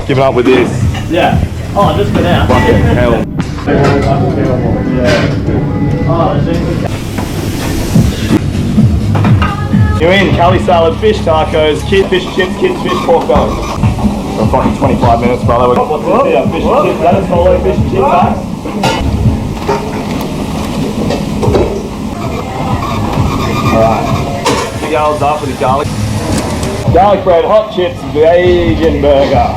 Giving up with this. Yeah. Oh, just for now. Fucking hell. You're in Cali salad, fish tacos, kid fish chips, kids fish pork belly. For fucking 25 minutes, brother. What's this here? Fish and chips. That is solo fish and chip packs. Alright. Big L's up with the garlic. Garlic bread, hot chips, vegan burger.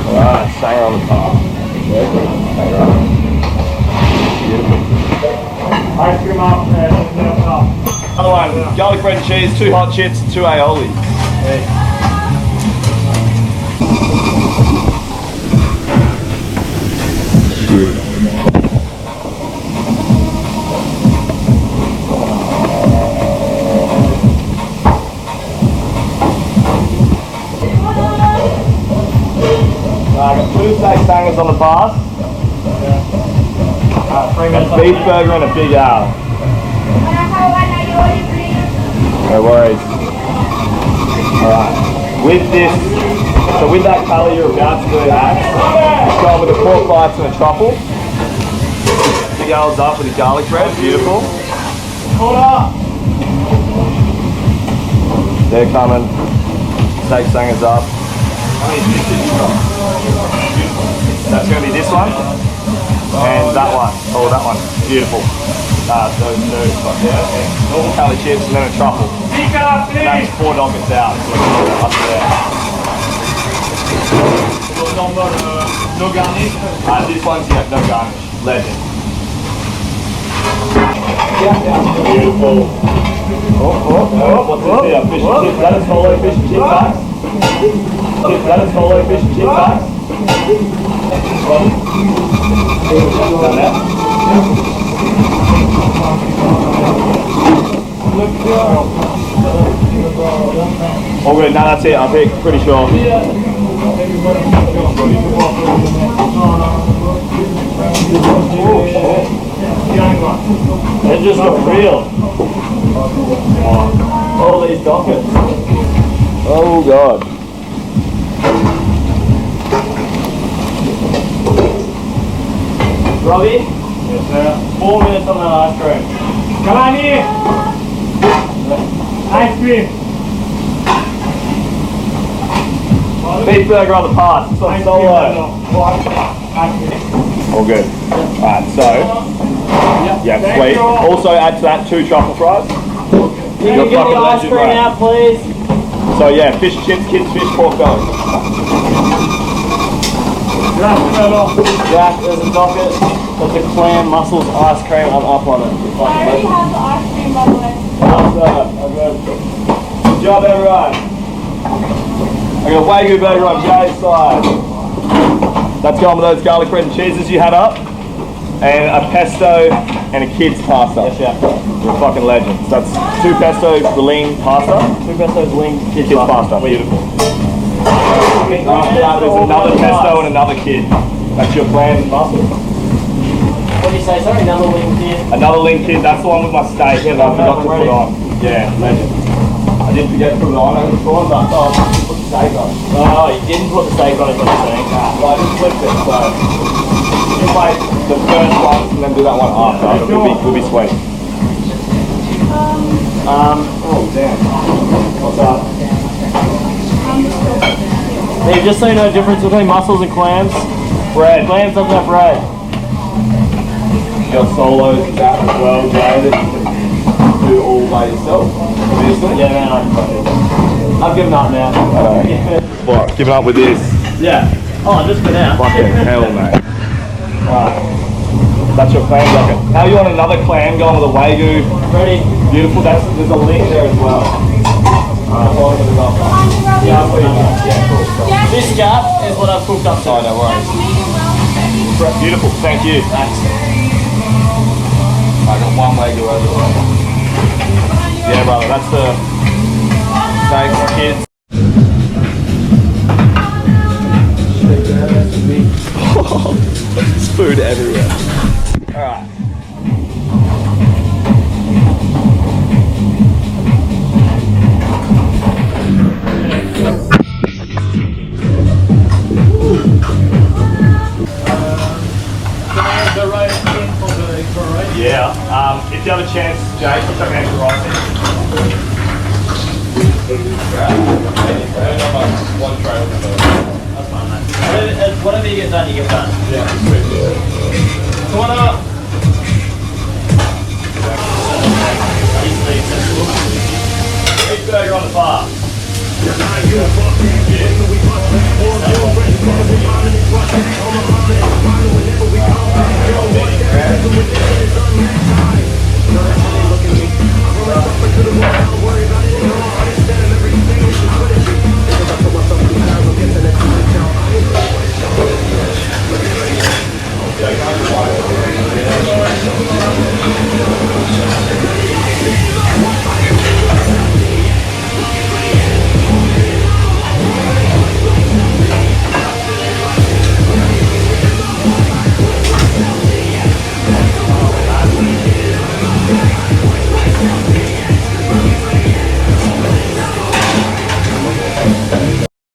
Alright, sanger on the top. Ice cream up and up. Other one, garlic bread and cheese, 2 hot chips, 2 aioli. I got 2 steak sangers on the bar. 3 minutes. A beef burger and a Big Al. No worries. Alright. With this, so with that colour you're about to do that, go with the pork bites and a truffle. Big Al's up with the garlic bread, beautiful. They're coming. Steak sangers up. That's going to be this one. And that one. Oh, that one. Beautiful. Those two. Normal Cali chips and then a truffle. And that's $4 out. So up there. No garnish. This one's no garnish. Legend. Beautiful. What's this here? Fish and chips. That is solo fish and chip packs. That is solo fish and chip packs. Done that? All good. No, that's it. I think. Pretty sure. It just got real. All these dockets. Oh God. Robbie? Yes, sir. 4 minutes on that ice cream. Come on here! Ice cream! Beef burger on the pass. It's on solo. All good. Alright, so. Yeah, sweet. Also add to that 2 truffle fries. Can you get the ice cream out, please? So yeah, fish chips, kids fish pork belly. Jack, there's a docket. That's a clam mussels ice cream. I'm up on it. I already have the ice cream, by the way. Good job, everyone. I got a Wagyu burger on Jay's side. That's going with those garlic bread and cheeses you had up. And a pesto and a kid's pasta. Yes, yeah. You're a fucking legend. So that's 2 pesto lean pasta. 2 pesos lean Kids pasta. Beautiful. After that, there's another pesto and another kid. That's your plan, muscle. What do you say, sorry? Another lean kid? Another lean kid, that's the one with my steak that I forgot to put on. Yeah, legend. I didn't forget to put it on, I just thought about it, I put the steak on. Oh, you didn't put the steak on it, what you're saying? Well, I just flipped it, so just like the first one and then do that one after. We'll be sweet. Oh damn. What's up? Hey, just so you know the difference between mussels and clams. Bread. Clams doesn't have bread. You got solos and that as well, Jay, that you can do all by yourself, obviously. Yeah, man, I've given up now. What, giving up with this? Yeah. Oh, just for now. Fucking hell, mate. Right. That's your clam bucket. Now you want another clam going with a Wagyu. Ready? Beautiful. There's a link there as well. Yeah, I'll put it up. Yeah, cool. This gap is what I've cooked up to. Oh, no worries. Beautiful. Thank you. Thanks. I got one way to over. Yeah, brother, that's the thanks, kids. There's food everywhere. Alright. Yeah, if you have a chance, Jay, put some extra rice in. One tray of That's fine, mate. Whatever you get done, you get done. Yeah, sweet. So what